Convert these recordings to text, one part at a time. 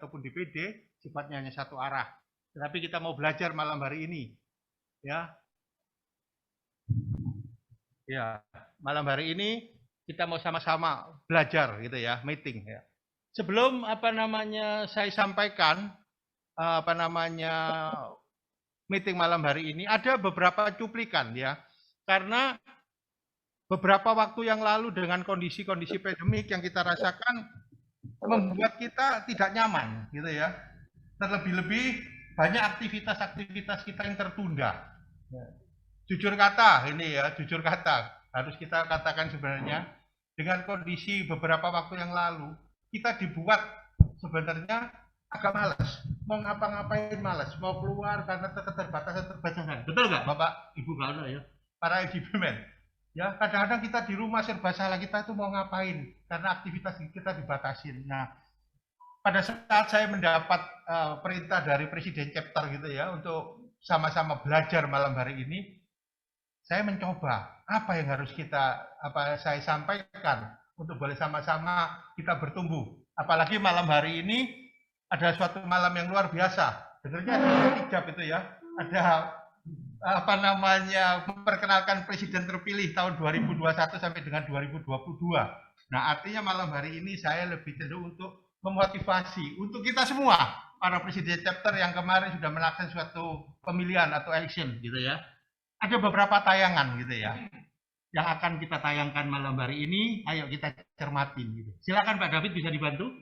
ataupun DPD sifatnya hanya satu arah. Tetapi kita mau belajar malam hari ini, ya. Ya, malam hari ini kita mau sama-sama belajar gitu ya, meeting ya. Sebelum saya sampaikan meeting malam hari ini, ada beberapa cuplikan ya. Karena beberapa waktu yang lalu dengan kondisi-kondisi pandemik yang kita rasakan membuat kita tidak nyaman gitu ya. Terlebih-lebih banyak aktivitas-aktivitas kita yang tertunda. Jujur kata ini ya, jujur kata harus kita katakan sebenarnya dengan kondisi beberapa waktu yang lalu kita dibuat sebenarnya agak malas, mau ngapa-ngapain malas, mau keluar karena keterbatasan. Betul nggak Bapak Ibu Kalno ya, para FGB-men? Ya, kadang-kadang kita di rumah serba salah, kita itu mau ngapain karena aktivitas kita dibatasin. Nah, pada saat saya mendapat perintah dari Presiden Chapter gitu ya untuk sama-sama belajar malam hari ini, saya mencoba apa yang harus saya sampaikan untuk boleh sama-sama kita bertumbuh. Apalagi malam hari ini ada suatu malam yang luar biasa. Dengarnya ada hijab itu ya, ada memperkenalkan presiden terpilih tahun 2021 sampai dengan 2022. Nah, artinya malam hari ini saya lebih cenderung untuk memotivasi untuk kita semua para presiden chapter yang kemarin sudah melakukan suatu pemilihan atau election gitu ya. Ada beberapa tayangan gitu ya yang akan kita tayangkan malam hari ini. Ayo kita cermatin gitu. Silakan Pak David, bisa dibantu.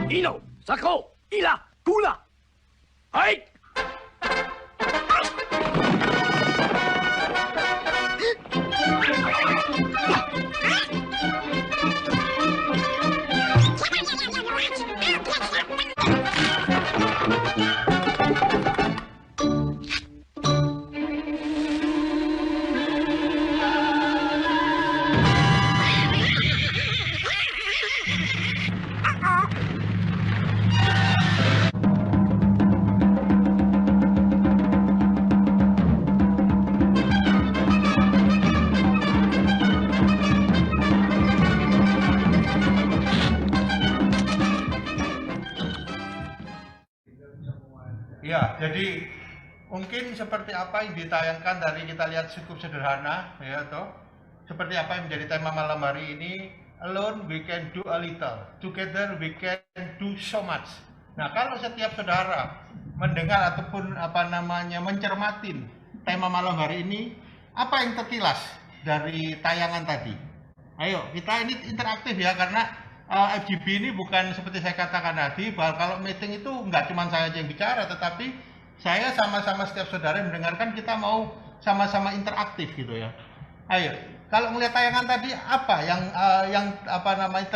Ino, Sako, Ila, Kula. Hai. Ya, jadi mungkin seperti apa yang ditayangkan dari kita lihat cukup sederhana, ya toh. Seperti apa yang menjadi tema malam hari ini, alone we can do a little, together we can do so much. Nah, kalau setiap saudara mendengar ataupun mencermatin tema malam hari ini, apa yang terkilas dari tayangan tadi? Ayo, kita ini interaktif ya, karena FGB ini bukan seperti saya katakan tadi, bahwa kalau meeting itu nggak cuma saya aja yang bicara, tetapi Saya sama-sama setiap saudara yang mendengarkan, kita mau sama-sama interaktif gitu ya. Ayo, kalau melihat tayangan tadi apa yang apa namanya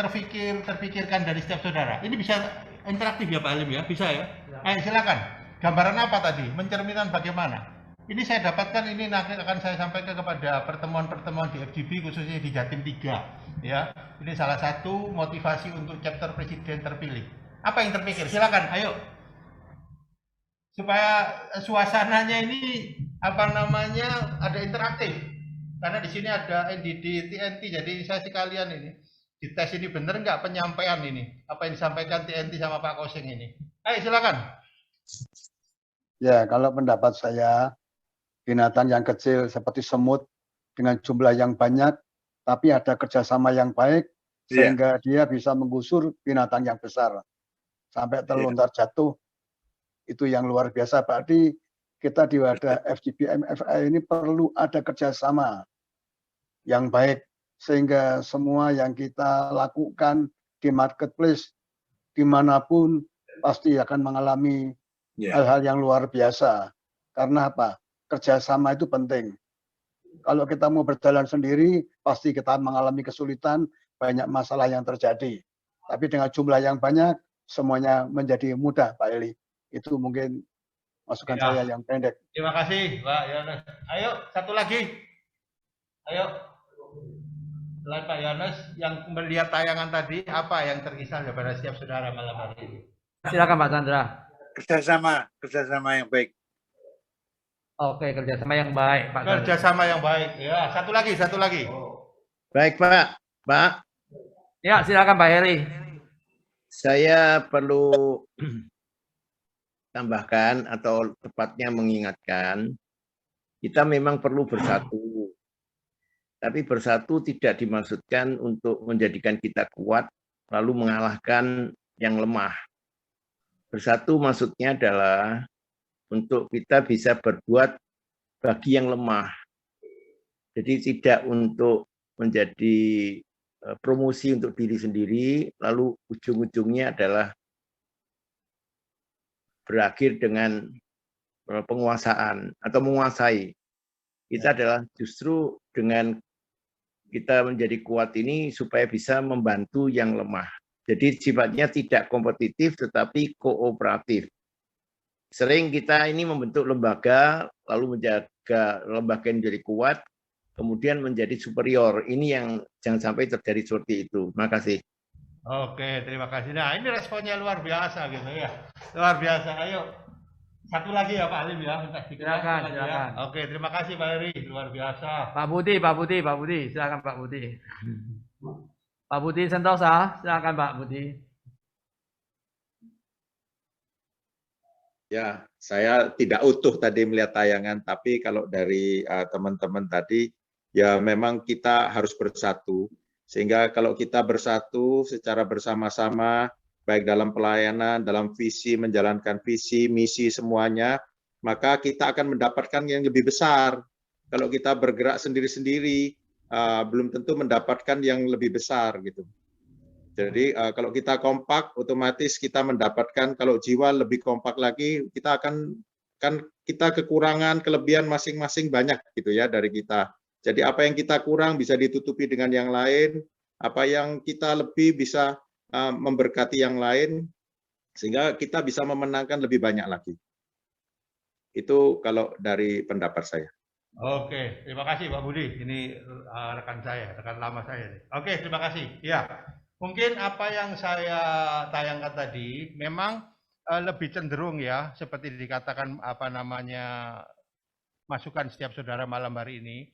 terpikirkan dari setiap saudara? Ini bisa interaktif ya Pak Alim ya, bisa ya? Ayo silakan. Gambaran apa tadi? Mencerminkan bagaimana? Ini saya dapatkan, ini nanti akan saya sampaikan kepada pertemuan-pertemuan di FGB khususnya di Jatim 3 ya. Ini salah satu motivasi untuk chapter presiden terpilih. Apa yang terpikir? Silakan, ayo. Supaya suasananya ini apa namanya ada interaktif. Karena di sini ada NDD TNT, jadi saya sekalian ini dites ini bener nggak penyampaian ini apa yang disampaikan TNT sama Pak Kosing ini. Ayo silakan. Ya, kalau pendapat saya, binatang yang kecil seperti semut dengan jumlah yang banyak, tapi ada kerjasama yang baik, sehingga dia bisa menggusur binatang yang besar sampai terlontar jatuh. Itu yang luar biasa. Berarti kita di wadah FGB MFA ini perlu ada kerjasama yang baik, sehingga semua yang kita lakukan di marketplace dimanapun pasti akan mengalami hal-hal yang luar biasa. Karena apa? Kerjasama itu penting. Kalau kita mau berjalan sendiri, pasti kita mengalami kesulitan, banyak masalah yang terjadi. Tapi dengan jumlah yang banyak, semuanya menjadi mudah, Pak Eli. Itu mungkin masukan saya yang pendek. Terima kasih, Pak Yones. Ayo, satu lagi. Ayo. Selain Pak Yones, yang melihat tayangan tadi, apa yang terkisah daripada setiap saudara malam hari ini? Silakan Pak Chandra. Kerjasama yang baik. Oke, kerjasama yang baik, Pak Chandra. Kerjasama yang baik. Ya, satu lagi. Baik, Pak. Pak, Ya, silakan Pak Heri. saya perlu tambahkan atau tepatnya mengingatkan, kita memang perlu bersatu. Tapi bersatu tidak dimaksudkan untuk menjadikan kita kuat, lalu mengalahkan yang lemah. Bersatu maksudnya adalah untuk kita bisa berbuat bagi yang lemah. Jadi tidak untuk menjadi promosi untuk diri sendiri, lalu ujung-ujungnya adalah berakhir dengan penguasaan atau menguasai. Kita adalah justru dengan kita menjadi kuat ini supaya bisa membantu yang lemah. Jadi sifatnya tidak kompetitif tetapi kooperatif. Sering kita ini membentuk lembaga, lalu menjaga lembaga yang menjadi kuat, kemudian menjadi superior. Ini yang jangan sampai terjadi seperti itu. Terima kasih. Oke, terima kasih. Nah, ini responnya luar biasa gitu ya. Luar biasa. Ayo. Satu lagi ya Pak Alim ya. Silakan. Ya. Oke, terima kasih Pak Heri. Luar biasa. Pak Budi. Silakan Pak Budi. Pak Budi Sentosa, silakan Pak Budi. Ya, saya tidak utuh tadi melihat tayangan, tapi kalau dari teman-teman tadi, ya memang kita harus bersatu. Sehingga kalau kita bersatu secara bersama-sama, baik dalam pelayanan, dalam visi, menjalankan visi, misi semuanya, maka kita akan mendapatkan yang lebih besar. Kalau kita bergerak sendiri-sendiri, belum tentu mendapatkan yang lebih besar gitu. Jadi kalau kita kompak, otomatis kita mendapatkan, kalau jiwa lebih kompak lagi, kita akan kita kekurangan, kelebihan masing-masing banyak gitu ya dari kita. Jadi apa yang kita kurang bisa ditutupi dengan yang lain, apa yang kita lebih bisa memberkati yang lain, sehingga kita bisa memenangkan lebih banyak lagi. Itu kalau dari pendapat saya. Oke, terima kasih Pak Budi. Ini rekan saya, rekan lama saya. Oke, terima kasih. Ya, mungkin apa yang saya tayangkan tadi memang lebih cenderung ya, seperti dikatakan apa namanya masukan setiap saudara malam hari ini.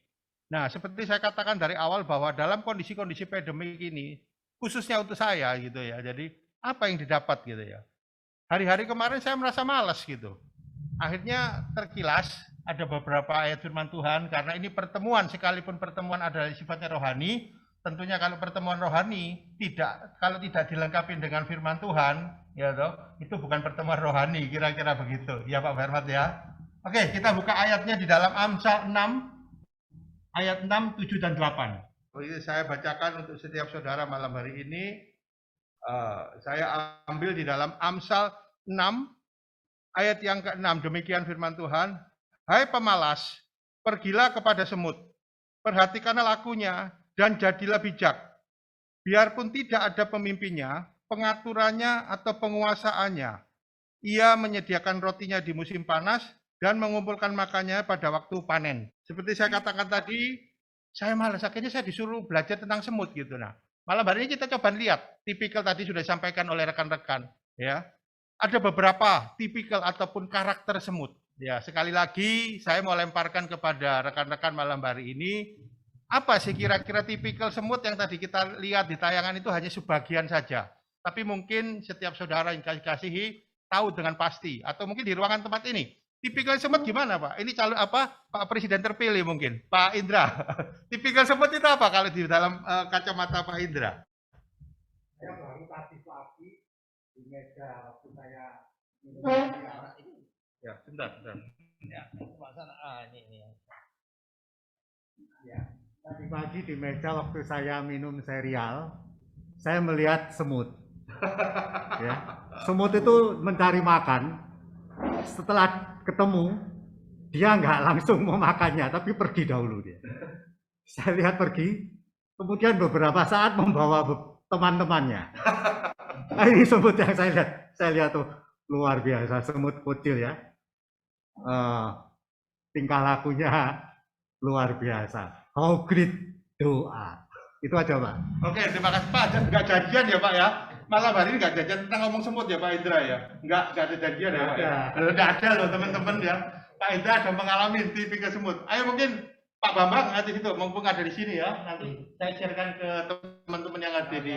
Nah, seperti saya katakan dari awal bahwa dalam kondisi-kondisi pandemik ini, khususnya untuk saya gitu ya, jadi apa yang didapat gitu ya. Hari-hari kemarin saya merasa malas gitu. Akhirnya terkilas ada beberapa ayat firman Tuhan, karena ini pertemuan, sekalipun pertemuan adalah sifatnya rohani, tentunya kalau pertemuan rohani kalau tidak dilengkapi dengan firman Tuhan, ya toh, itu bukan pertemuan rohani, kira-kira begitu. Ya Pak Hermat ya. Oke, kita buka ayatnya di dalam Amsal 6 ayat 6, 7 dan 8. Ini saya bacakan untuk setiap saudara malam hari ini. Saya ambil di dalam Amsal 6 ayat yang ke-6, demikian firman Tuhan, hai pemalas, pergilah kepada semut, perhatikanlah lakunya, dan jadilah bijak. Biarpun tidak ada pemimpinnya, pengaturannya atau penguasaannya, ia menyediakan rotinya di musim panas dan mengumpulkan makannya pada waktu panen. Seperti saya katakan tadi, saya malas, akhirnya saya disuruh belajar tentang semut gitu. Nah, malam hari ini kita coba lihat, tipikal tadi sudah disampaikan oleh rekan-rekan, ya. Ada beberapa tipikal ataupun karakter semut. Ya, sekali lagi saya mau lemparkan kepada rekan-rekan malam hari ini, apa sih kira-kira tipikal semut yang tadi kita lihat di tayangan itu hanya sebagian saja. Tapi mungkin setiap saudara yang kasihi tahu dengan pasti, atau mungkin di ruangan tempat ini. Tipikal semut gimana, Pak? Ini calon apa? Pak Presiden terpilih mungkin, Pak Indra. Tipikal semut itu apa kalau di dalam kacamata Pak Indra? Saya baru tadi pagi di meja waktu saya Ya, sebentar. ya, ini. Ya, tadi pagi di meja waktu saya minum serial, saya melihat semut. Ya, semut itu mencari makan. Setelah ketemu, dia nggak langsung mau makannya, tapi pergi dahulu dia. Saya lihat pergi, kemudian beberapa saat membawa teman-temannya. Nah, ini semut yang saya lihat tuh luar biasa, semut kecil ya. Tingkah lakunya luar biasa. How great doa. Itu aja, Pak. Oke, terima kasih Pak. Nggak janjian ya Pak ya? Malam hari ini nggak janjian tentang ngomong semut ya Pak Indra ya? Nggak ada janjian ya Pak ya? Nggak ada loh teman-teman ya. Pak Indra ada mengalami tipikal semut. Ayo mungkin Pak Bambang nanti situ, mumpung ada di sini ya. Nanti saya sharekan ke teman-teman yang ada di...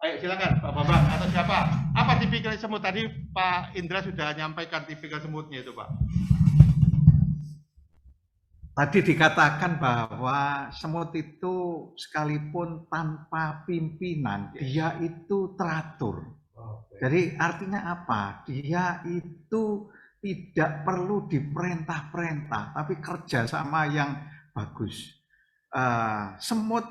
Ayo silakan Pak Bambang atau siapa. Apa tipikal semut? Tadi Pak Indra sudah menyampaikan tipikal semutnya itu Pak. Tadi dikatakan bahwa semut itu sekalipun tanpa pimpinan, dia itu teratur. Jadi artinya apa? Dia itu tidak perlu diperintah-perintah, tapi kerjasama yang bagus. Semut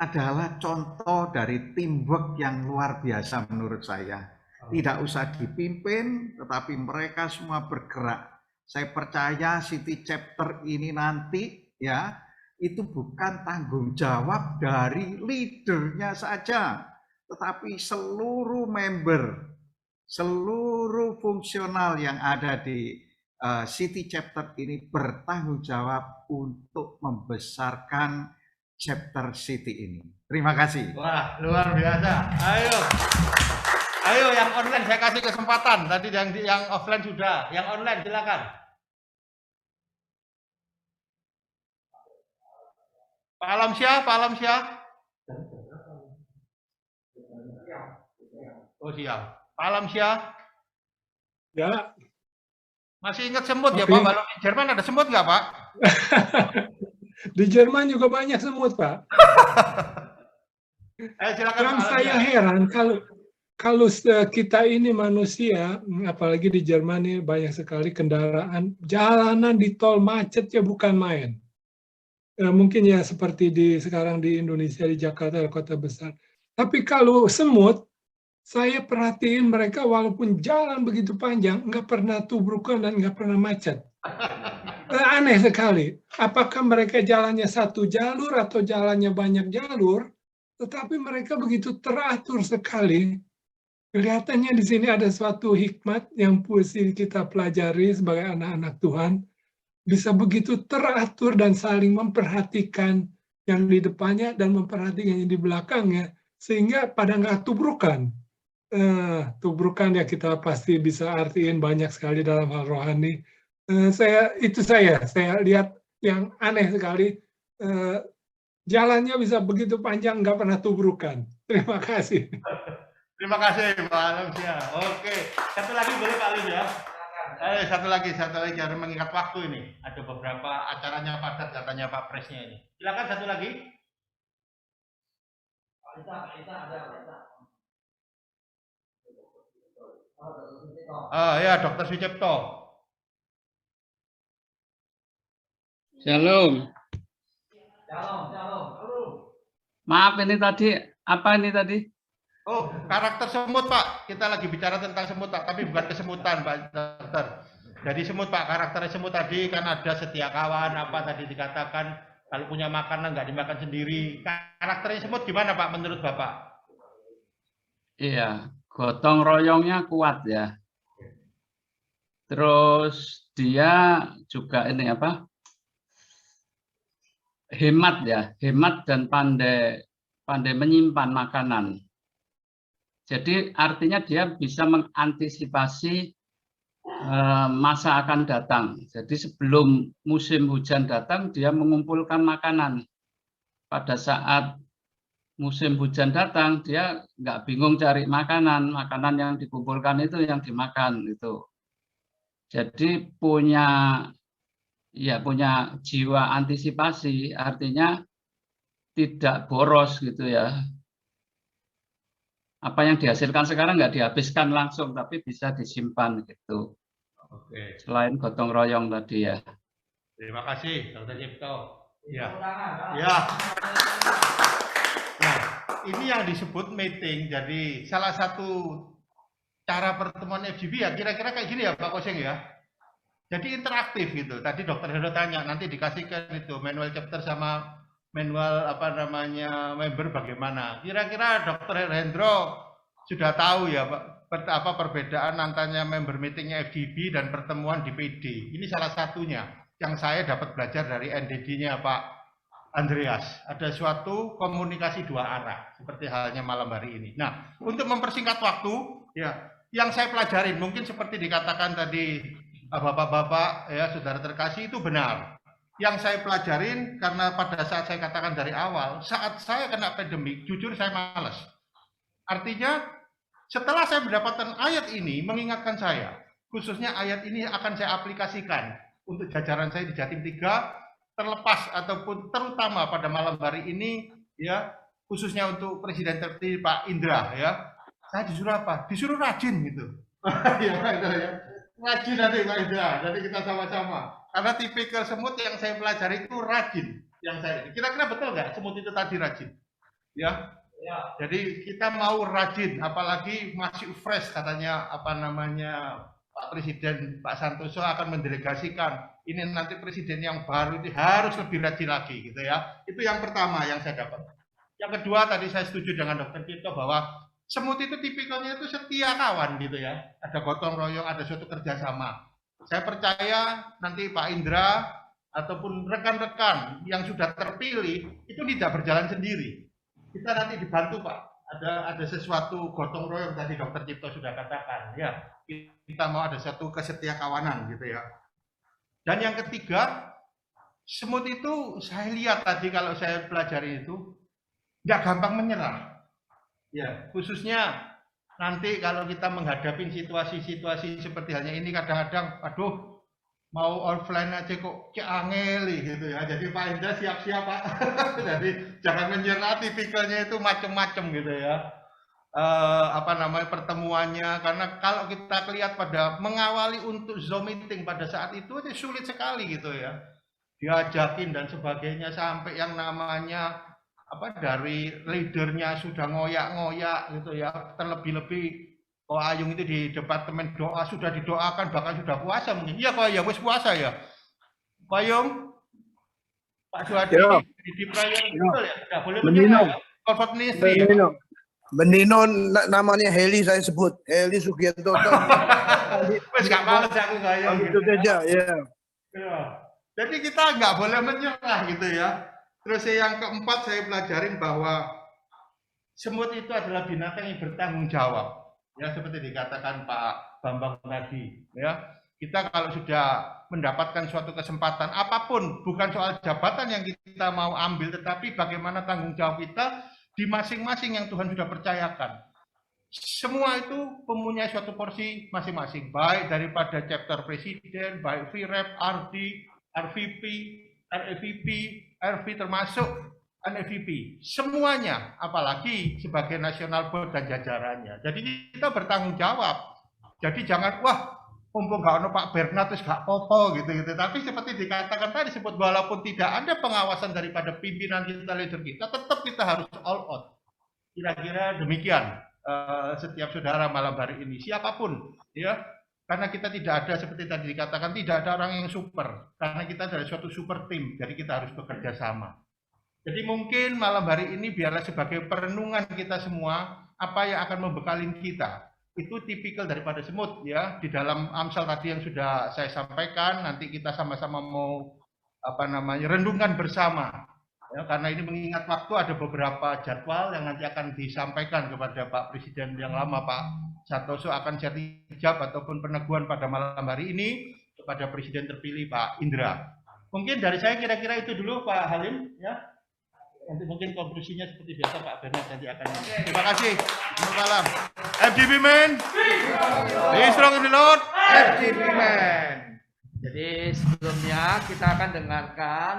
adalah contoh dari teamwork yang luar biasa menurut saya. Tidak usah dipimpin, tetapi mereka semua bergerak. Saya percaya City Chapter ini nanti ya itu bukan tanggung jawab dari leadernya saja, tetapi seluruh member, seluruh fungsional yang ada di City Chapter ini bertanggung jawab untuk membesarkan chapter City ini. Terima kasih. Wah, luar biasa. Ayo yang online saya kasih kesempatan. Tadi yang offline sudah, yang online silakan. Pak Alamsyah, Pak Alamsyah. Oh siap. Pak Alamsyah. Ya. Masih ingat semut ya Pak? Kalau di Jerman ada semut nggak Pak? Di Jerman juga banyak semut Pak. Silakan Yang Pak saya heran kalau kita ini manusia, apalagi di Jerman ini banyak sekali kendaraan, jalanan di tol macet ya bukan main. Mungkin ya seperti sekarang di Indonesia, di Jakarta, kota besar. Tapi kalau semut, saya perhatiin mereka walaupun jalan begitu panjang, nggak pernah tubrukan dan nggak pernah macet. Aneh sekali. Apakah mereka jalannya satu jalur atau jalannya banyak jalur, tetapi mereka begitu teratur sekali. Kelihatannya di sini ada suatu hikmat yang mesti kita pelajari sebagai anak-anak Tuhan. Bisa begitu teratur dan saling memperhatikan yang di depannya dan memperhatikan yang di belakangnya, sehingga pada nggak tubrukan. Tubrukan ya kita pasti bisa artiin banyak sekali dalam hal rohani. Saya lihat yang aneh sekali, jalannya bisa begitu panjang nggak pernah tubrukan. Terima kasih. Terima kasih Pak Alamsyah. Oke, satu lagi boleh Pak Alim ya? Satu lagi jangan mengingat waktu ini. Ada beberapa acaranya padat katanya Pak Presnya ini. Silakan satu lagi. Pak Isa ada Pak Isa. Ya, Dr. Sucipto. Shalom. Shalom. Maaf ini tadi, apa ini tadi? Oh, karakter semut Pak. Kita lagi bicara tentang semut Pak, tapi bukan kesemutan Pak Dokter. Jadi semut Pak, karakternya semut tadi kan ada setia kawan, apa tadi dikatakan kalau punya makanan nggak dimakan sendiri. Karakternya semut gimana Pak menurut Bapak? Iya, gotong royongnya kuat ya. Terus dia juga ini apa? Hemat ya, hemat dan pandai menyimpan makanan. Jadi artinya dia bisa mengantisipasi masa akan datang. Jadi sebelum musim hujan datang, dia mengumpulkan makanan. Pada saat musim hujan datang, dia nggak bingung cari makanan. Makanan yang dikumpulkan itu yang dimakan itu. Jadi punya jiwa antisipasi, artinya tidak boros gitu ya. Apa yang dihasilkan sekarang nggak dihabiskan langsung, tapi bisa disimpan gitu. Oke. Selain gotong royong tadi ya. Terima kasih, Dr. Cipto. Ya. Ya. Nah, ini yang disebut meeting. Jadi salah satu cara pertemuan FGB ya kira-kira kayak gini ya Pak Koseng ya. Jadi interaktif gitu. Tadi Dr. Hendro tanya, nanti dikasihkan itu manual chapter sama manual apa namanya member bagaimana. Kira-kira Dr. Hendro sudah tahu ya Pak, apa perbedaan antara member meetingnya FGB dan pertemuan di PD. Ini salah satunya yang saya dapat belajar dari NDD-nya Pak Andreas. Ada suatu komunikasi dua arah seperti halnya malam hari ini. Nah, untuk mempersingkat waktu ya, yang saya pelajarin mungkin seperti dikatakan tadi Bapak-bapak ya saudara terkasih itu benar. Yang saya pelajarin karena pada saat saya katakan dari awal, saat saya kena pandemik, jujur saya malas. Artinya setelah saya mendapatkan ayat ini mengingatkan saya, khususnya ayat ini akan saya aplikasikan untuk jajaran saya di Jatim 3, terlepas ataupun terutama pada malam hari ini ya, khususnya untuk Presiden terpilih Pak Indra ya. Saya disuruh apa? Disuruh rajin gitu. Ya, rajin nanti Pak Indra, nanti kita sama-sama. Karena tipikal semut yang saya pelajari itu rajin. Yang saya kira-kira betul nggak semut itu tadi rajin? Ya. Jadi kita mau rajin, apalagi masih fresh katanya apa namanya Pak Presiden Pak Santoso akan mendelegasikan ini nanti presiden yang baru itu harus lebih rajin lagi gitu ya. Itu yang pertama yang saya dapat. Yang kedua tadi saya setuju dengan Dr. Cipto bahwa semut itu tipikalnya itu setia kawan gitu ya. Ada gotong royong, ada suatu kerjasama. Saya percaya nanti Pak Indra ataupun rekan-rekan yang sudah terpilih itu tidak berjalan sendiri. Kita nanti dibantu Pak. Ada sesuatu gotong royong tadi Dr. Cipto sudah katakan ya. Kita mau ada satu kesetia kawanan gitu ya. Dan yang ketiga, semut itu saya lihat tadi kalau saya pelajari itu nggak gampang menyerah. Ya, khususnya nanti kalau kita menghadapi situasi-situasi seperti halnya ini kadang-kadang, aduh, mau offline aja kok angel gitu ya. Jadi Pak Indra siap-siap Pak. Jadi jangan menyerah, tipikalnya itu macam-macam gitu ya. Apa namanya pertemuannya, karena kalau kita lihat pada mengawali untuk Zoom meeting pada saat itu sulit sekali gitu ya. Diajakin dan sebagainya sampai yang namanya apa dari leadernya sudah ngoyak-ngoyak gitu ya, terlebih-lebih Ko Ayung itu di departemen doa sudah didoakan bahkan sudah puasa mungkin. Iya Ko ya wis puasa ya. Ko Ayung, Pak Suhadi di prayer betul ya, tidak boleh menyerah ya. Comfort ministry ya. Bendino namanya Heli saya sebut, Heli Sugianto. Wis gak males aku kayak gitu saja ya. Jadi kita nggak boleh menyerah gitu ya. Terus yang keempat saya pelajarin bahwa semut itu adalah binatang yang bertanggung jawab. Ya seperti dikatakan Pak Bambang tadi. Ya kita kalau sudah mendapatkan suatu kesempatan apapun, bukan soal jabatan yang kita mau ambil, tetapi bagaimana tanggung jawab kita di masing-masing yang Tuhan sudah percayakan. Semua itu mempunyai suatu porsi masing-masing. Baik daripada chapter presiden, baik VREP, RD, RVP, REVP, RV termasuk NEVP, semuanya, apalagi sebagai national board dan jajarannya. Jadi kita bertanggung jawab. Jadi jangan wah, mumpung nggak ada Pak Bernard terus nggak popo gitu. Tapi seperti dikatakan tadi, sebut walaupun tidak ada pengawasan daripada pimpinan kita, leader kita, tetap kita harus all out. Kira-kira demikian setiap saudara malam hari ini, siapapun, ya. Karena kita tidak ada, seperti tadi dikatakan, tidak ada orang yang super. Karena kita adalah suatu super tim, jadi kita harus bekerja sama. Jadi mungkin malam hari ini biarlah sebagai perenungan kita semua, apa yang akan membekalin kita. Itu tipikal daripada semut, ya. Di dalam Amsal tadi yang sudah saya sampaikan, nanti kita sama-sama mau renungkan bersama. Ya, karena ini mengingat waktu, ada beberapa jadwal yang nanti akan disampaikan kepada Pak Presiden yang lama, Pak Santoso, akan sertijab ataupun peneguhan pada malam hari ini kepada Presiden terpilih Pak Indra. Mungkin dari saya kira-kira itu dulu Pak Halim, ya. Nanti mungkin konklusinya seperti biasa Pak Bernard nanti akan. Terima kasih. Selamat malam. FGP man. Be strong in the Lord. FGP man. Jadi sebelumnya kita akan dengarkan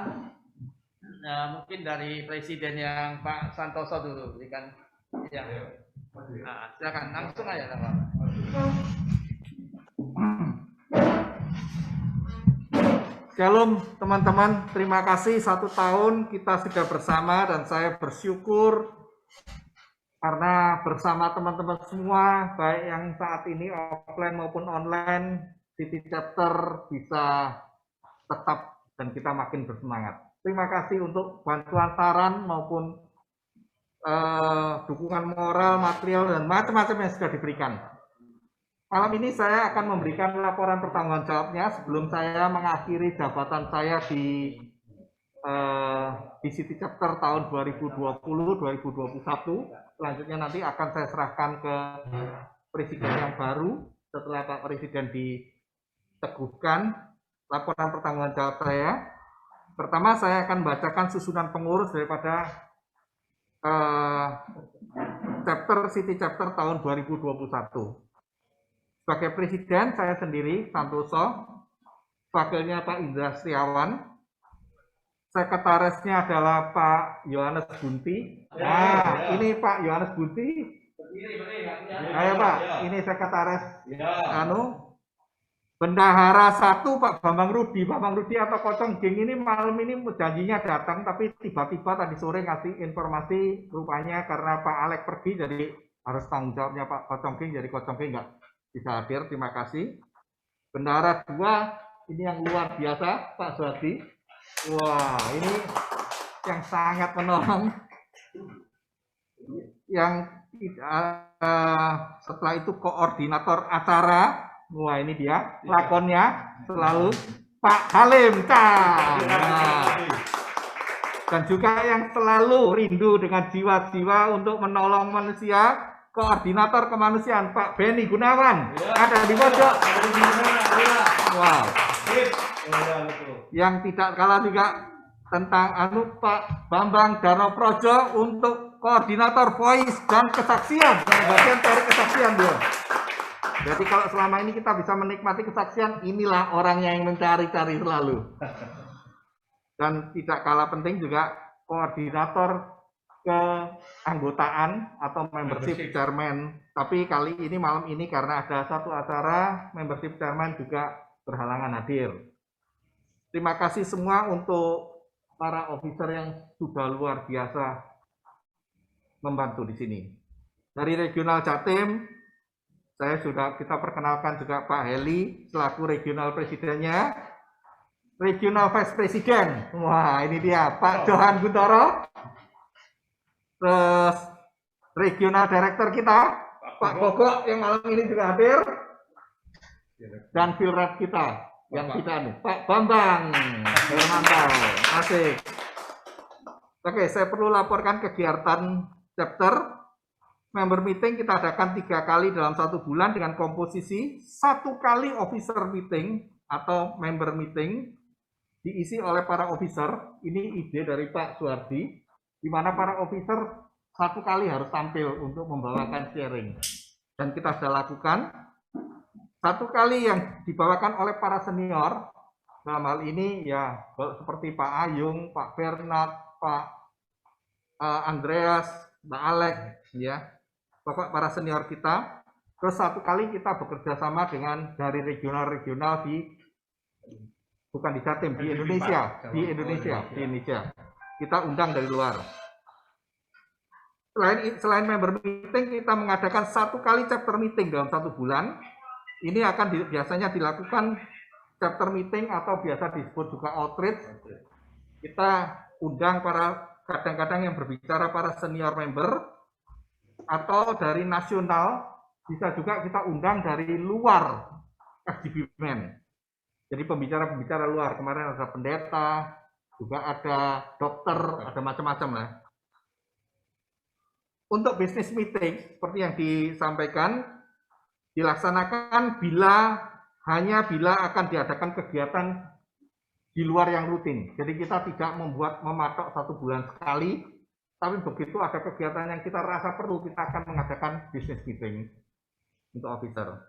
mungkin dari Presiden yang Pak Santoso dulu, berikan. Ya. Nah, silakan langsung aja Pak. Shalom teman-teman, terima kasih 1 tahun kita sudah bersama dan saya bersyukur karena bersama teman-teman semua, baik yang saat ini offline maupun online, City Chapter bisa tetap dan kita makin bersemangat. Terima kasih untuk bantuan saran maupun dukungan moral, material, dan macam-macam yang sudah diberikan. Malam ini saya akan memberikan laporan pertanggungjawabnya sebelum saya mengakhiri jabatan saya di City Chapter tahun 2020-2021. Selanjutnya nanti akan saya serahkan ke Presiden yang baru setelah Pak Presiden diteguhkan. Laporan pertanggungjawab saya. Pertama saya akan bacakan susunan pengurus daripada chapter City Chapter tahun 2021. Sebagai Presiden, saya sendiri, Santoso, wakilnya Pak Indra Setiawan, sekretarisnya adalah Pak Yohanes Bunti. Nah, ini Pak Yohanes Bunti. Ayo Pak, ini sekretaris Bendahara 1 Pak Bambang Rudi. Bambang Rudi atau Kocong Geng ini malam ini janjinya datang, tapi tiba-tiba tadi sore ngasih informasi rupanya karena Pak Alek pergi, jadi harus tanggung jawabnya Pak Kocong Geng, jadi Kocong Geng nggak bisa hadir, terima kasih. Bendahara 2, ini yang luar biasa, Pak Suhadi. Wah, ini yang sangat menolong. Yang setelah itu koordinator acara, wah ini dia, lakonnya selalu Pak Halim. Nah. Dan juga yang selalu rindu dengan jiwa-jiwa untuk menolong manusia, koordinator kemanusiaan Pak Beni Gunawan, ada di pojok. Wow. Yang tidak kalah juga tentang Pak Bambang Darno Projo untuk koordinator voice dan kesaksian, bagian dari kesaksian dia. Jadi kalau selama ini kita bisa menikmati kesaksian, inilah orangnya yang mencari-cari selalu. Dan tidak kalah penting juga koordinator keanggotaan atau membership chairman. Tapi kali ini malam ini karena ada satu acara membership chairman juga berhalangan hadir. Terima kasih semua untuk para officer yang sudah luar biasa membantu di sini. Dari regional Jatim, kita perkenalkan juga Pak Heli selaku regional presidennya. Regional vice president, wah ini dia Pak Johan Guntoro. Terus regional director kita Pak Gogok yang malam ini juga hadir, dan Filrat kita yang kita nih Pak Bambang Hermanto. Asik. Oke, saya perlu laporkan kegiatan chapter member meeting. Kita adakan 3 kali dalam 1 bulan dengan komposisi 1 kali officer meeting atau member meeting diisi oleh para officer. Ini ide dari Pak Suhardi, di mana para officer 1 kali harus tampil untuk membawakan sharing. Dan kita sudah lakukan 1 kali yang dibawakan oleh para senior. Dalam hal ini ya seperti Pak Ayung, Pak Bernard, Pak Andreas, Pak Alek, ya, pokok para senior kita. Terus 1 kali kita bekerja sama dengan dari regional-regional bukan di Jatim, di Indonesia. Kita undang dari luar. Selain member meeting, kita mengadakan 1 kali chapter meeting dalam 1 bulan. Ini akan biasanya dilakukan chapter meeting atau biasa disebut juga outreach. Kita undang kadang-kadang yang berbicara para senior member atau dari nasional, bisa juga kita undang dari luar FGB Men. Jadi pembicara-pembicara luar, kemarin ada pendeta, juga ada dokter, ada macam-macam lah. Untuk business meeting, seperti yang disampaikan, dilaksanakan hanya bila akan diadakan kegiatan di luar yang rutin. Jadi kita tidak mematok 1 bulan sekali, tapi begitu ada kegiatan yang kita rasa perlu, kita akan mengadakan business meeting untuk officer.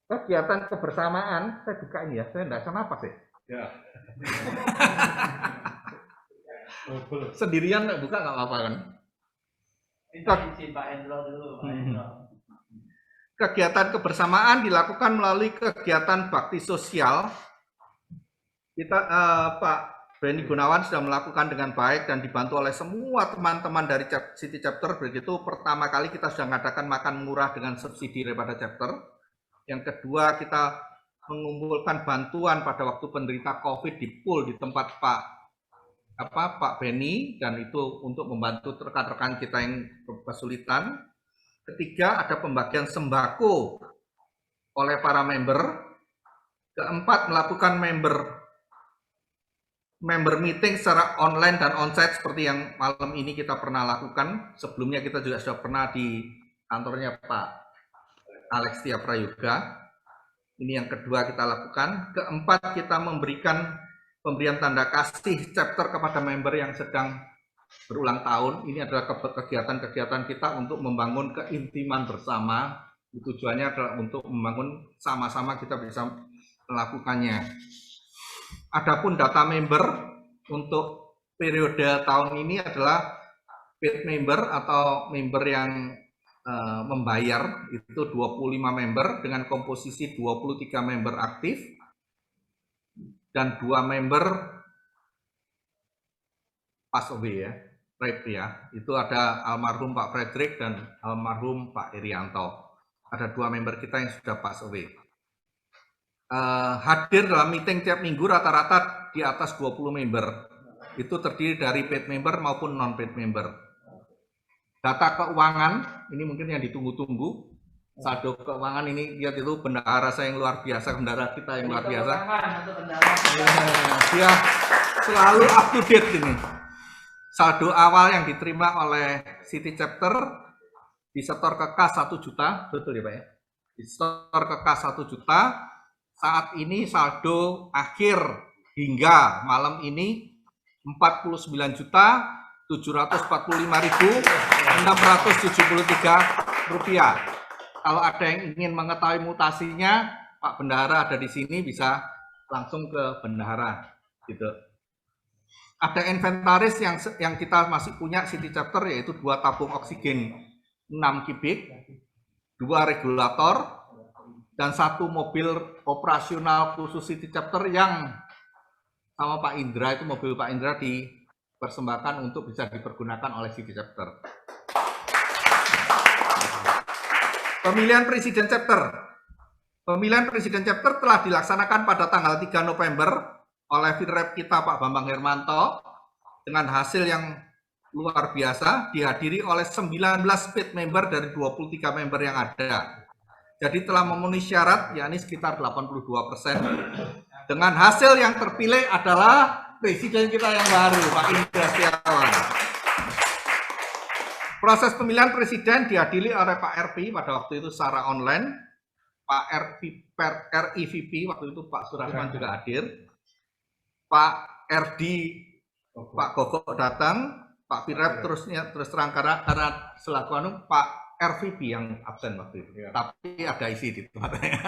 Kegiatan kebersamaan, saya buka ini ya, saya tidak bisa napas ya. Sendirian nggak buka nggak apa-apa kan? Kegiatan kebersamaan dilakukan melalui kegiatan bakti sosial. Pak Benny Gunawan sudah melakukan dengan baik dan dibantu oleh semua teman-teman dari City Chapter. Begitu pertama kali kita sudah mengadakan makan murah dengan subsidi daripada chapter. Yang kedua, kita mengumpulkan bantuan pada waktu penderita COVID di pool di tempat Pak Benny, dan itu untuk membantu rekan-rekan kita yang kesulitan. Ketiga, ada pembagian sembako oleh para member. Keempat, melakukan member meeting secara online dan onsite seperti yang malam ini kita pernah lakukan. Sebelumnya kita juga sudah pernah di kantornya Pak Alex Tia Prayoga. Ini yang kedua kita lakukan. Keempat, kita memberikan pemberian tanda kasih chapter kepada member yang sedang berulang tahun. Ini adalah kegiatan-kegiatan kita untuk membangun keintiman bersama. Tujuannya adalah untuk membangun sama-sama kita bisa melakukannya. Adapun data member untuk periode tahun ini adalah paid member atau member yang membayar, itu 25 member dengan komposisi 23 member aktif dan 2 member pass away ya, rape ya. Itu ada almarhum Pak Frederick dan almarhum Pak Irianto. Ada 2 member kita yang sudah pass away. Hadir dalam meeting tiap minggu rata-rata di atas 20 member. Itu terdiri dari paid member maupun non-paid member. Data keuangan, ini mungkin yang ditunggu-tunggu. Saldo keuangan ini, lihat itu bendahara saya yang luar biasa, bendahara kita yang luar biasa. Dia selalu up to date ini. Saldo awal yang diterima oleh City Chapter disetor ke kas 1 juta, betul ya Pak ya? Disetor ke kas 1 juta. Saat ini saldo akhir hingga malam ini 49.745.673 rupiah. Kalau ada yang ingin mengetahui mutasinya, Pak Bendahara ada di sini, bisa langsung ke Bendahara. Gitu. Ada inventaris yang kita masih punya City Chapter, yaitu 2 tabung oksigen 6 kubik, 2 regulator, dan 1 mobil operasional khusus City Chapter yang sama Pak Indra, itu mobil Pak Indra dipersembahkan untuk bisa dipergunakan oleh City Chapter. Pemilihan Presiden Chapter. Pemilihan Presiden Chapter telah dilaksanakan pada tanggal 3 November oleh Virrep kita Pak Bambang Hermanto dengan hasil yang luar biasa, dihadiri oleh 19 paid member dari 23 member yang ada. Jadi telah memenuhi syarat, yakni sekitar 82%. Dengan hasil yang terpilih adalah Presiden kita yang baru, Pak Indra Setiawan. Proses pemilihan Presiden dihadiri oleh Pak RP pada waktu itu secara online. Pak RIVP waktu itu Pak Surahman juga hadir. Pak RD, Pak Gogok datang. Pak Virrep terus terang karena selaku Pak RVP yang absen waktu itu. Ya. Tapi ada isi di tempatnya.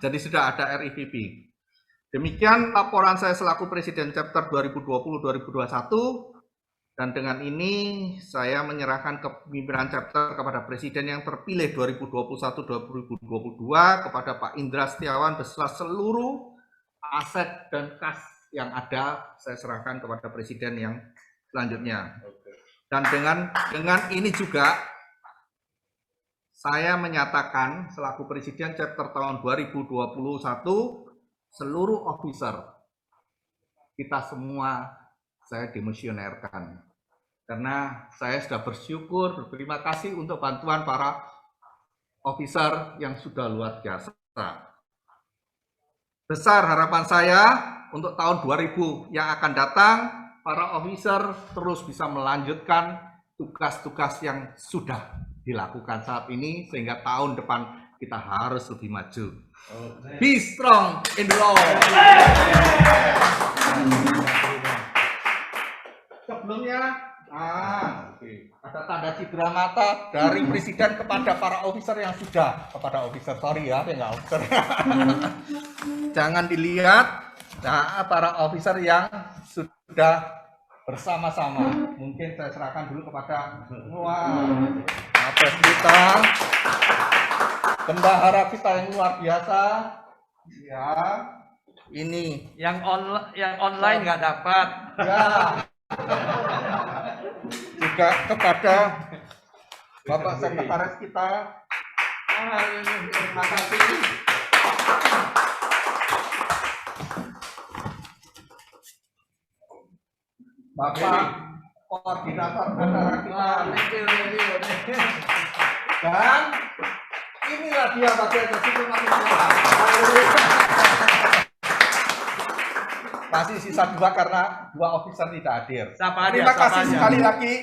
Jadi sudah ada RIVP. Demikian laporan saya selaku Presiden Chapter 2020-2021. Dan dengan ini saya menyerahkan kepemimpinan chapter kepada Presiden yang terpilih 2021-2022 kepada Pak Indra Setiawan beserta seluruh aset dan kas yang ada saya serahkan kepada Presiden yang selanjutnya. Dan dengan ini juga saya menyatakan selaku Presiden Chapter tahun 2021, seluruh officer kita semua saya demisionerkan. Karena saya sudah bersyukur, berterima kasih untuk bantuan para officer yang sudah luar biasa. Besar harapan saya untuk tahun 2000 yang akan datang, para officer terus bisa melanjutkan tugas-tugas yang sudah dilakukan saat ini, sehingga tahun depan kita harus lebih maju. Be strong in the Lord. Sebelumnya, ada tanda cindera mata dari Presiden kepada para officer yang sudah, kepada officer, sorry ya, saya nggak officer. Jangan dilihat, nah, para officer yang sudah bersama-sama. Mungkin saya serahkan dulu kepada Mabes kita, bendahara kita yang luar biasa. Ya, ini yang online nggak dapat. Ya. Juga kepada Bapak Sekretaris kita. Terima kasih. Bapak Koordinator acara kita. Dan inilah dia bagian dari situ masih sisa 2 karena 2 officer tidak hadir. Terima kasih sekali lagi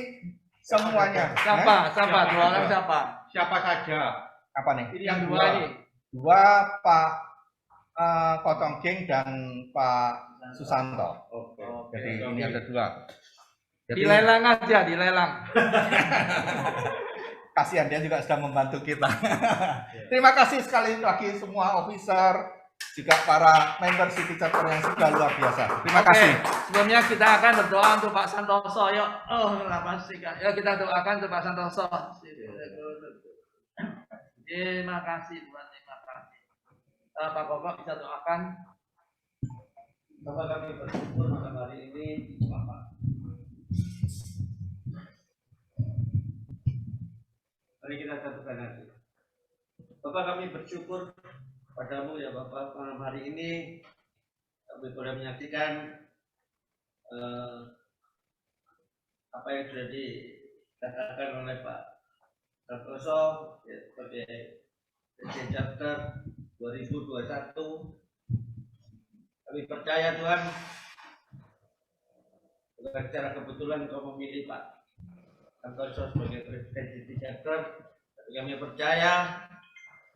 semuanya. Siapa? 2 orang siapa? Siapa saja? Apa nih? Ini yang 2 ini. 2 Pak Koconggeng dan Pak Susanto. Oke. Jadi ini ada 2. Jadi, dilelang aja, dilelang. Kasihan dia juga sudah membantu kita. Terima kasih sekali lagi semua officer, juga para member City Chapter yang sudah luar biasa. Terima kasih. Sebelumnya kita akan berdoa untuk Pak Santoso. Yuk, yuk kita doakan untuk Pak Santoso. Terima kasih Tuhan, terima kasih. Pak Koko bisa doakan. Bapak kami bersyukur malam hari ini, Bapak. Mari kita satukan hati. Bapak kami bersyukur padamu ya Bapak, malam hari ini kami boleh menyaksikan apa yang sudah dikatakan oleh Pak Santoso ya, sebagai Presiden Chapter 2021. Kami percaya Tuhan, bukan secara kebetulan Kau memilih Pak Santoso sebagai Presiden City Chapter, tapi kami percaya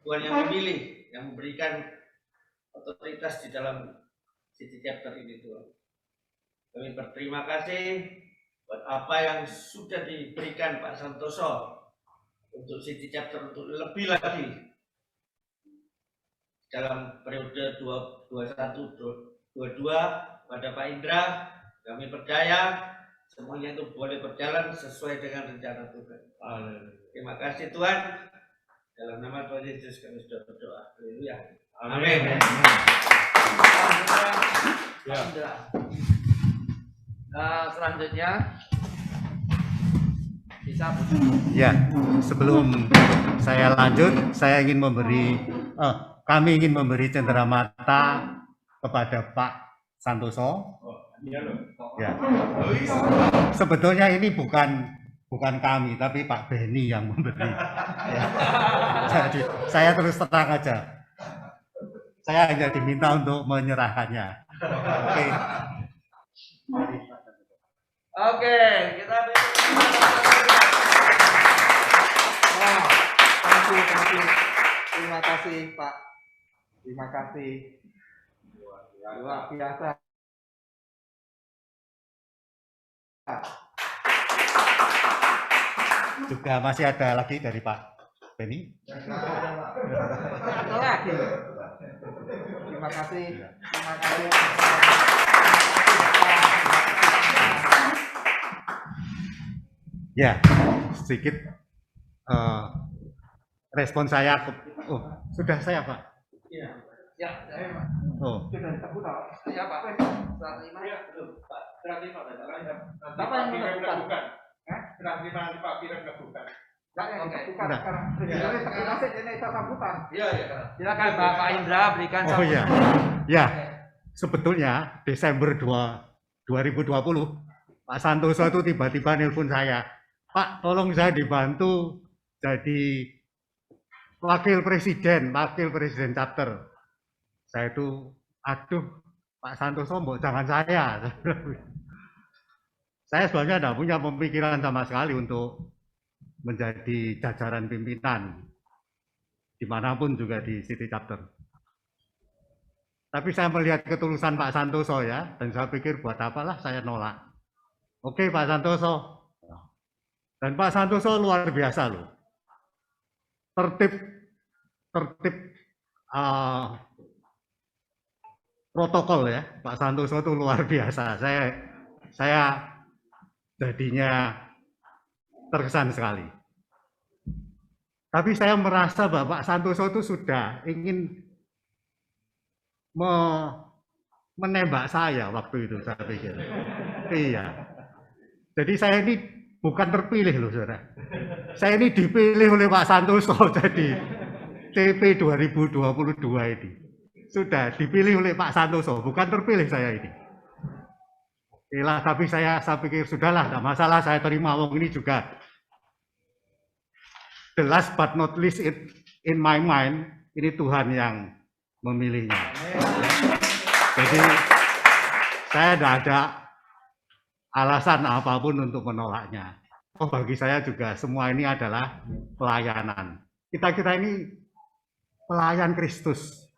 Tuhan yang memilih, yang memberikan otoritas di dalam City Chapter ini Tuhan. Kami berterima kasih buat apa yang sudah diberikan Pak Santoso untuk City Chapter untuk lebih lagi dalam periode 2021-2022 pada Pak Indra. Kami percaya semuanya itu boleh berjalan sesuai dengan rencana Tuhan. Terima kasih Tuhan. Dalam nama Tuhan Yesus kami sudah berdoa. Haleluya. Amin. Selanjutnya bisa. Ya, sebelum saya lanjut, saya ingin kami ingin memberi cenderamata kepada Pak Santoso. Ya. Sebetulnya ini bukan kami, tapi Pak Beni yang memberi. Ya. Jadi saya terus terang aja. Saya hanya diminta untuk menyerahkannya. Oke. Oke, kita terima kasih Pak. Terima kasih. Luar biasa. Juga masih ada lagi dari Pak Beni. Ada lagi. Terima kasih. Terima kasih. Ya, sedikit respon saya. Sudah saya Pak. Iya. Ya, saya Pak. Oh. Ya Pak. Saat 5 ya belum Pak. Berarti Pak. Apa yang menentukan? Nanti Pak Piran kebukan. Oke. Bukan sekarang. Ini sambutan. Iya. Silakan Pak Indra berikan Oh sambutan. iya, ya sebetulnya Desember 2020 Pak Santoso itu tiba-tiba nelpon saya, Pak tolong saya dibantu jadi wakil presiden chapter. Saya itu, aduh Pak Santoso mbok jangan saya. Saya sebenarnya tidak punya pemikiran sama sekali untuk menjadi jajaran pimpinan dimanapun juga di City Chapter. Tapi saya melihat ketulusan Pak Santoso ya, dan saya pikir buat apalah saya nolak. Oke Pak Santoso. Dan Pak Santoso luar biasa loh. Tertib protokol ya, Pak Santoso itu luar biasa. Saya jadinya terkesan sekali. Tapi saya merasa bahwa Pak Santoso itu sudah ingin menembak saya waktu itu, saya pikir. Iya. Jadi saya ini bukan terpilih loh, saudara. Saya ini dipilih oleh Pak Santoso jadi TP 2022 ini. Sudah dipilih oleh Pak Santoso, bukan terpilih saya ini. Iyalah, tapi saya pikir sudahlah, tidak masalah, saya terima. Wong ini juga the last but not least in my mind, ini Tuhan yang memilihnya. Jadi saya tidak ada alasan apapun untuk menolaknya. Oh, bagi saya juga semua ini adalah pelayanan. Kita ini pelayan Kristus.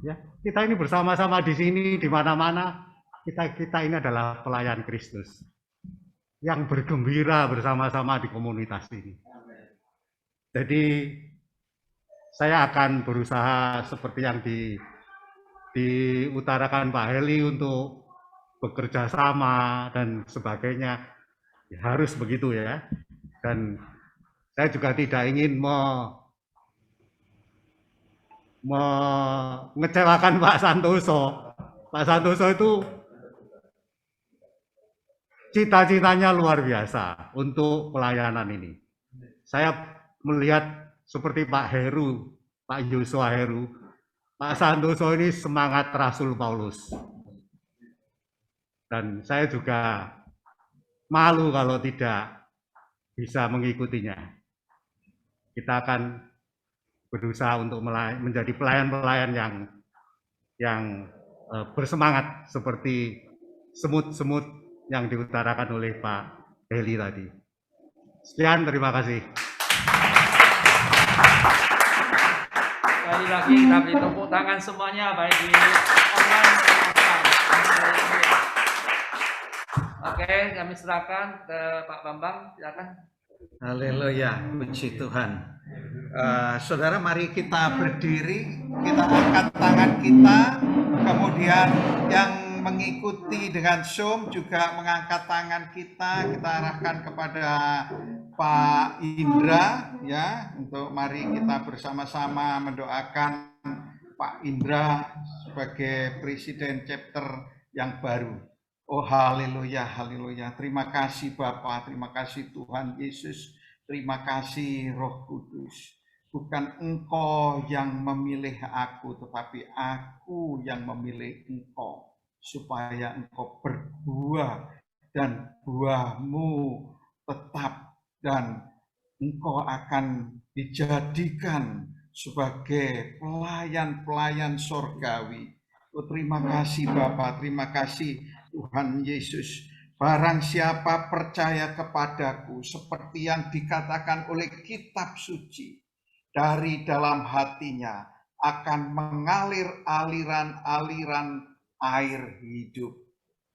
Ya, kita ini bersama-sama di sini, di mana-mana. Kita ini adalah pelayan Kristus yang bergembira bersama-sama di komunitas ini. Jadi saya akan berusaha seperti yang diutarakan Pak Heli untuk bekerja sama dan sebagainya. Ya, harus begitu ya. Dan saya juga tidak ingin mengecewakan Pak Santoso. Pak Santoso itu cita-citanya luar biasa untuk pelayanan ini. Saya melihat seperti Pak Heru, Pak Yosua Heru, Pak Santoso ini semangat Rasul Paulus. Dan saya juga malu kalau tidak bisa mengikutinya. Kita akan berusaha untuk menjadi pelayan-pelayan yang bersemangat seperti semut-semut yang diutarakan oleh Pak Heli tadi. Sekian, terima kasih. Sekali lagi kita beri tepuk tangan semuanya, baik di online maupun offline. Oke, kami serahkan ke Pak Bambang, silakan. Haleluya, puji Tuhan. Saudara, mari kita berdiri, kita angkat tangan kita, kemudian yang mengikuti dengan Zoom juga mengangkat tangan kita arahkan kepada Pak Indra ya, untuk mari kita bersama-sama mendoakan Pak Indra sebagai Presiden Chapter yang baru. Oh haleluya, haleluya. Terima kasih Bapa, terima kasih Tuhan Yesus, terima kasih Roh Kudus. Bukan Engkau yang memilih aku, tetapi aku yang memilih Engkau, supaya Engkau berbuah dan buahmu tetap, dan Engkau akan dijadikan sebagai pelayan-pelayan sorgawi. Oh, terima kasih Bapa, terima kasih Tuhan Yesus. Barang siapa percaya kepadaku, seperti yang dikatakan oleh kitab suci, dari dalam hatinya akan mengalir aliran-aliran air hidup.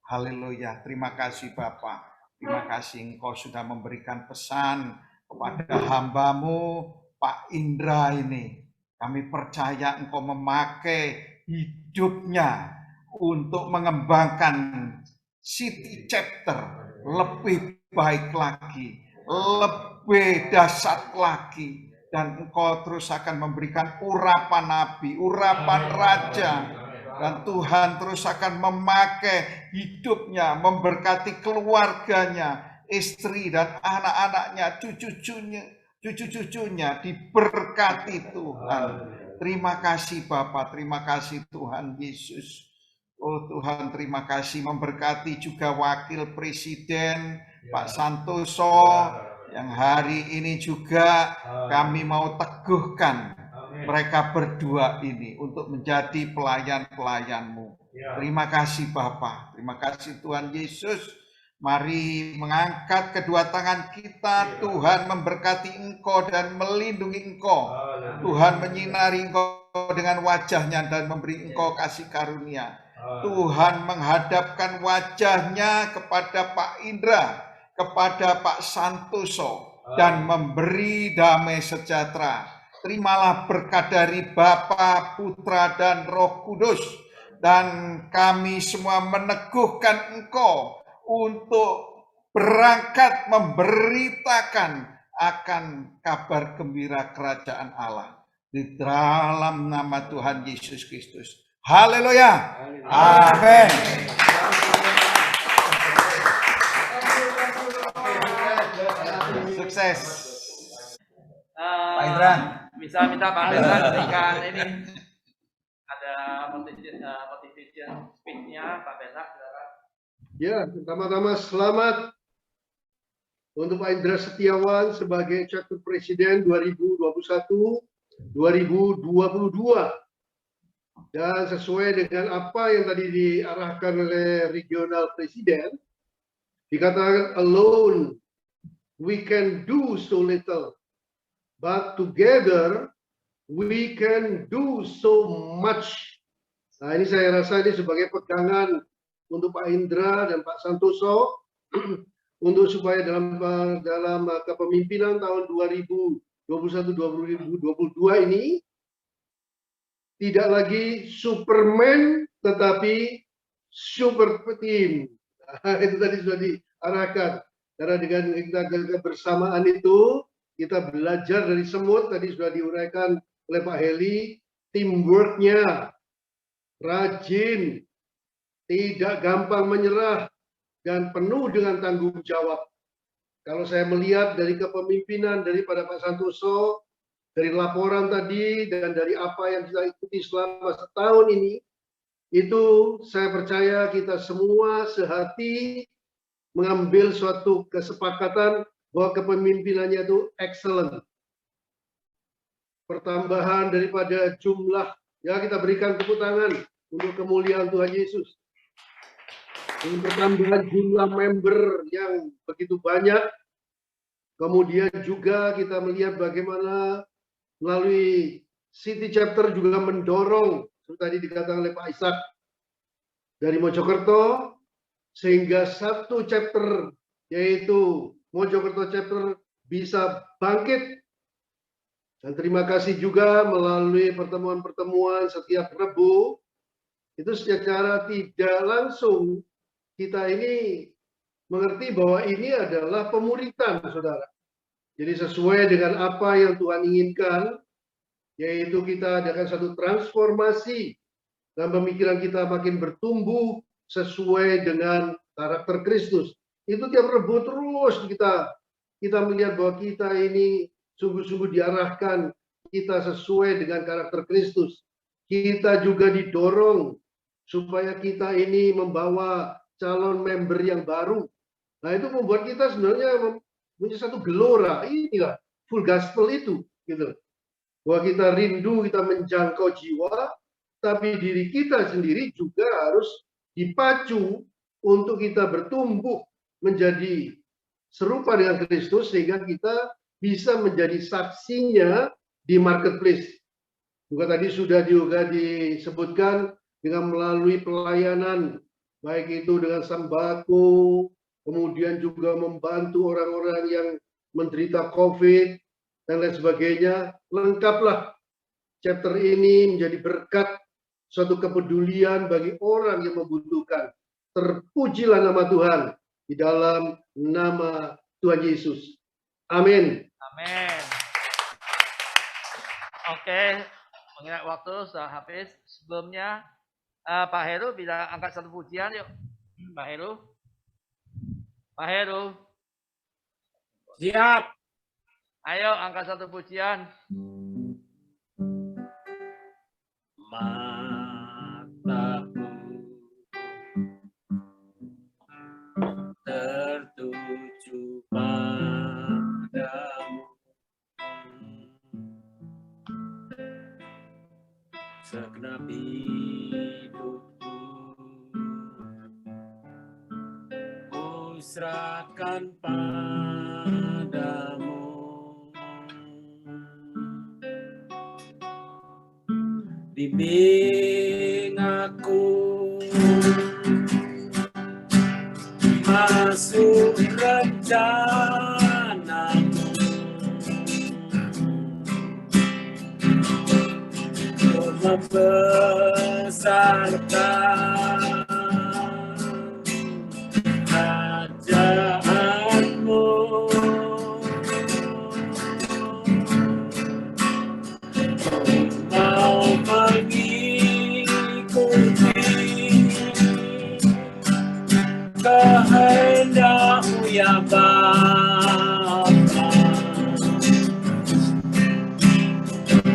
Haleluya. Terima kasih Bapa. Terima kasih Engkau sudah memberikan pesan kepada hamba-Mu Pak Indra ini. Kami percaya Engkau memakai hidupnya untuk mengembangkan City Chapter lebih baik lagi, lebih dahsyat lagi. Dan Engkau terus akan memberikan urapan nabi, urapan raja. Dan Tuhan terus akan memakai hidupnya, memberkati keluarganya, istri dan anak-anaknya, cucu-cucunya diberkati Tuhan. Terima kasih Bapa, terima kasih Tuhan Yesus. Oh Tuhan, terima kasih, memberkati juga Wakil Presiden Pak Santoso yang hari ini juga kami mau teguhkan mereka berdua ini untuk menjadi pelayan-pelayan-Mu. Terima kasih Bapa, terima kasih Tuhan Yesus. Mari mengangkat kedua tangan kita, Tuhan memberkati Engkau dan melindungi Engkau. Tuhan menyinari Engkau dengan wajah-Nya dan memberi Engkau kasih karunia. Tuhan menghadapkan wajah-Nya kepada Pak Indra, kepada Pak Santoso, dan memberi damai sejahtera. Terimalah berkat dari Bapa, Putra, dan Roh Kudus. Dan kami semua meneguhkan Engkau untuk berangkat memberitakan akan kabar gembira kerajaan Allah. Di dalam nama Tuhan Yesus Kristus. Haleluya. Amin. Sukses. Pak Indra. Bisa minta Pak Indra berikan ini. Ada motivation speech-nya Pak Indra. Ya, pertama-tama selamat untuk Pak Indra Setiawan sebagai Chapter Presiden 2021-2022. Dan sesuai dengan apa yang tadi diarahkan oleh Regional Presiden, dikatakan alone we can do so little, but together we can do so much. Nah, ini saya rasa ini sebagai pegangan untuk Pak Indra dan Pak Santoso untuk supaya dalam kepemimpinan tahun 2021-2022 ini tidak lagi Superman tetapi super team. Nah, itu tadi sudah diarahkan. Karena dengan kita kebersamaan itu kita belajar dari semut, tadi sudah diuraikan oleh Pak Heli, teamwork-nya rajin, tidak gampang menyerah, dan penuh dengan tanggung jawab. Kalau saya melihat dari kepemimpinan daripada Pak Santoso, dari laporan tadi, dan dari apa yang kita ikuti selama setahun ini, itu saya percaya kita semua sehati mengambil suatu kesepakatan bahwa kepemimpinannya itu excellent. Pertambahan daripada jumlah, ya kita berikan tepuk tangan untuk kemuliaan Tuhan Yesus. Pertambahan jumlah member yang begitu banyak. Kemudian juga kita melihat bagaimana melalui City Chapter juga mendorong, seperti tadi dikatakan oleh Pak Ishak, dari Mojokerto, sehingga satu chapter, yaitu Mojokerto Chapter, bisa bangkit. Dan terima kasih juga melalui pertemuan-pertemuan setiap Rabu, itu secara tidak langsung kita ini mengerti bahwa ini adalah pemuritan, saudara. Jadi sesuai dengan apa yang Tuhan inginkan, yaitu kita adakan satu transformasi dan pemikiran kita makin bertumbuh sesuai dengan karakter Kristus. Itu tiap Rabu terus kita melihat bahwa kita ini sungguh-sungguh diarahkan kita sesuai dengan karakter Kristus. Kita juga didorong supaya kita ini membawa calon member yang baru. Nah, itu membuat kita sebenarnya punya satu gelora. Inilah full gospel itu, gitu. Bahwa kita rindu, kita menjangkau jiwa, tapi diri kita sendiri juga harus dipacu untuk kita bertumbuh menjadi serupa dengan Kristus, sehingga kita bisa menjadi saksinya di marketplace. Juga tadi sudah juga disebutkan dengan melalui pelayanan, baik itu dengan sembako, kemudian juga membantu orang-orang yang menderita COVID, dan lain sebagainya. Lengkaplah chapter ini menjadi berkat suatu kepedulian bagi orang yang membutuhkan. Terpujilah nama Tuhan di dalam nama Tuhan Yesus. Amin. Amin. Oke, mengingat waktu sudah habis. Sebelumnya Pak Heru bisa angkat satu pujian yuk. Pak Heru. Pak Heru. Siap. Ayo angkat satu pujian. Mataku tertuju padamu, segenap hidupku ku serahkan padamu. Bimbing aku masuk rencanamu, untuk membesarkan kerajaanmu. Mau mengikuti kehendak-Mu ya Bapa,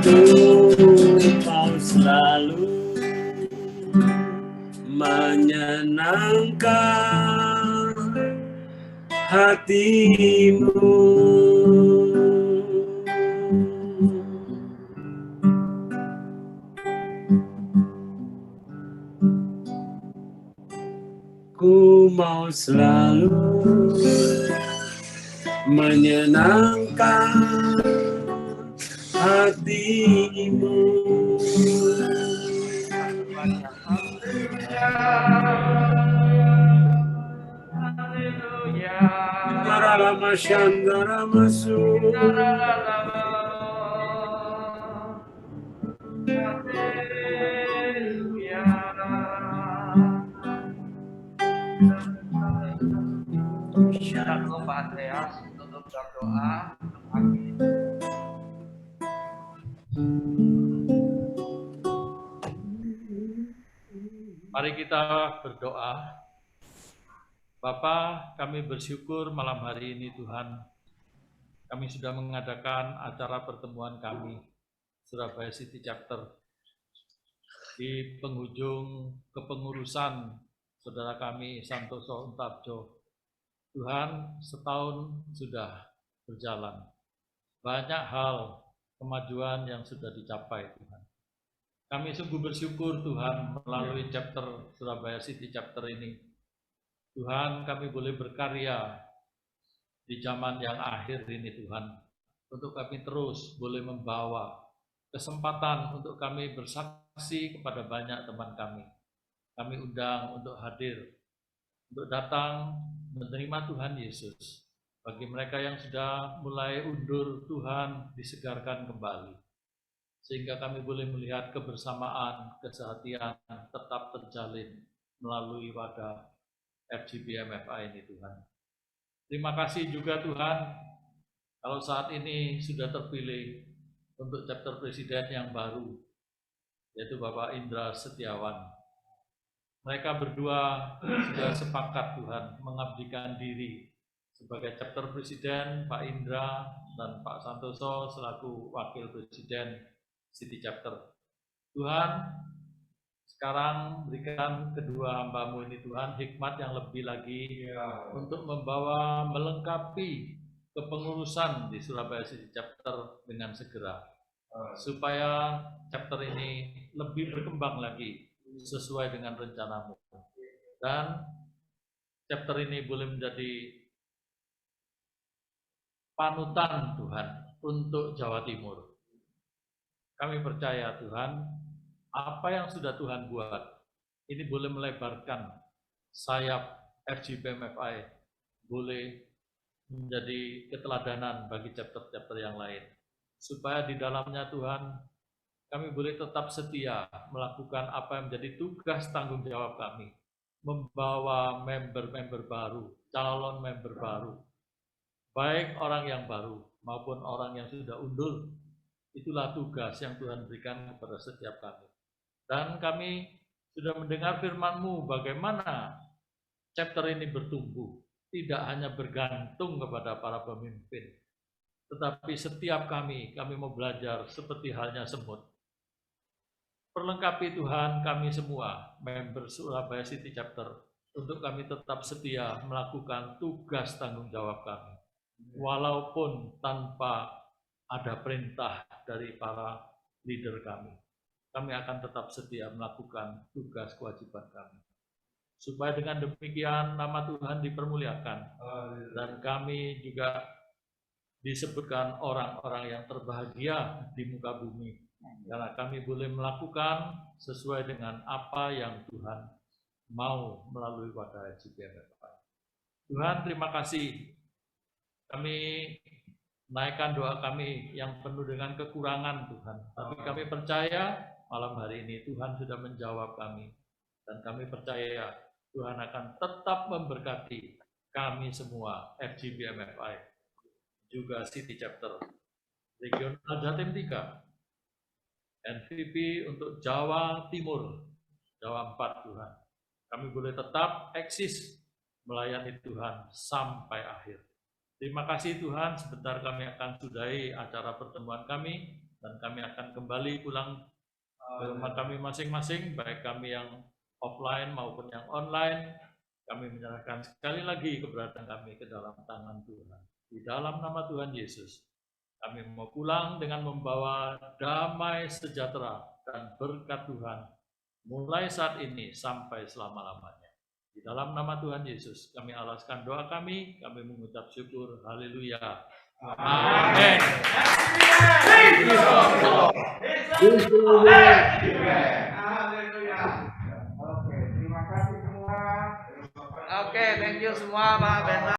ku mau selalu menyenangkan hati-Mu. Ku mau selalu menyenangkan hati-Mu. Naralama Shandara Masu. Shalom Pak Andreas, tutup doa. Mari kita berdoa. Bapa, kami bersyukur malam hari ini Tuhan, kami sudah mengadakan acara pertemuan kami, Surabaya City Chapter, di penghujung kepengurusan saudara kami Santoso Untapjo. Tuhan, setahun sudah berjalan. Banyak hal kemajuan yang sudah dicapai Tuhan. Kami sungguh bersyukur Tuhan melalui chapter Surabaya City Chapter ini. Tuhan, kami boleh berkarya di zaman yang akhir ini Tuhan. Untuk kami terus boleh membawa kesempatan untuk kami bersaksi kepada banyak teman kami. Kami undang untuk hadir, untuk datang menerima Tuhan Yesus. Bagi mereka yang sudah mulai undur, Tuhan disegarkan kembali. Sehingga kami boleh melihat kebersamaan, kesehatian tetap terjalin melalui wadah FGP MFI ini Tuhan. Terima kasih juga Tuhan, kalau saat ini sudah terpilih untuk chapter presiden yang baru, yaitu Bapak Indra Setiawan. Mereka berdua sudah sepakat Tuhan mengabdikan diri sebagai chapter presiden, Pak Indra dan Pak Santoso selaku wakil presiden City Chapter. Tuhan, sekarang berikan kedua hamba-Mu ini Tuhan hikmat yang lebih lagi untuk membawa melengkapi kepengurusan di Surabaya City Chapter dengan segera, supaya chapter ini lebih berkembang lagi sesuai dengan rencana-Mu, dan chapter ini boleh menjadi panutan Tuhan untuk Jawa Timur. Kami percaya Tuhan, apa yang sudah Tuhan buat ini boleh melebarkan sayap FGP MFI, boleh menjadi keteladanan bagi chapter-chapter yang lain, supaya di dalamnya Tuhan kami boleh tetap setia melakukan apa yang menjadi tugas tanggung jawab kami, membawa member-member baru, calon member baru, baik orang yang baru maupun orang yang sudah undur. Itulah tugas yang Tuhan berikan kepada setiap kami. Dan kami sudah mendengar firman-Mu bagaimana chapter ini bertumbuh. tidak hanya bergantung kepada para pemimpin, tetapi setiap kami mau belajar seperti halnya semut. Perlengkapi Tuhan kami semua, member Surabaya City Chapter, untuk kami tetap setia melakukan tugas tanggung jawab kami, walaupun tanpa ada perintah dari para leader kami. Kami akan tetap setia melakukan tugas kewajiban kami. Supaya dengan demikian nama Tuhan dipermuliakan, dan kami juga disebutkan orang-orang yang terbahagia di muka bumi, karena kami boleh melakukan sesuai dengan apa yang Tuhan mau melalui wadah GBMFI. Tuhan, terima kasih. Kami naikkan doa kami yang penuh dengan kekurangan, Tuhan. Tapi kami percaya malam hari ini Tuhan sudah menjawab kami. Dan kami percaya Tuhan akan tetap memberkati kami semua, FGBMFI, juga City Chapter, Regional Jatim 3, NVP untuk Jawa Timur, Jawa 4, Tuhan. Kami boleh tetap eksis melayani Tuhan sampai akhir. Terima kasih Tuhan, sebentar kami akan sudahi acara pertemuan kami, dan kami akan kembali pulang ke rumah kami masing-masing, baik kami yang offline maupun yang online. Kami menyerahkan sekali lagi keberadaan kami ke dalam tangan Tuhan. Di dalam nama Tuhan Yesus, kami mau pulang dengan membawa damai sejahtera dan berkat Tuhan, mulai saat ini sampai selama-lamanya. Di dalam nama Tuhan Yesus, kami alaskan doa kami mengucap syukur, haleluya. Amin. Oke, thank you semua Pak Benda.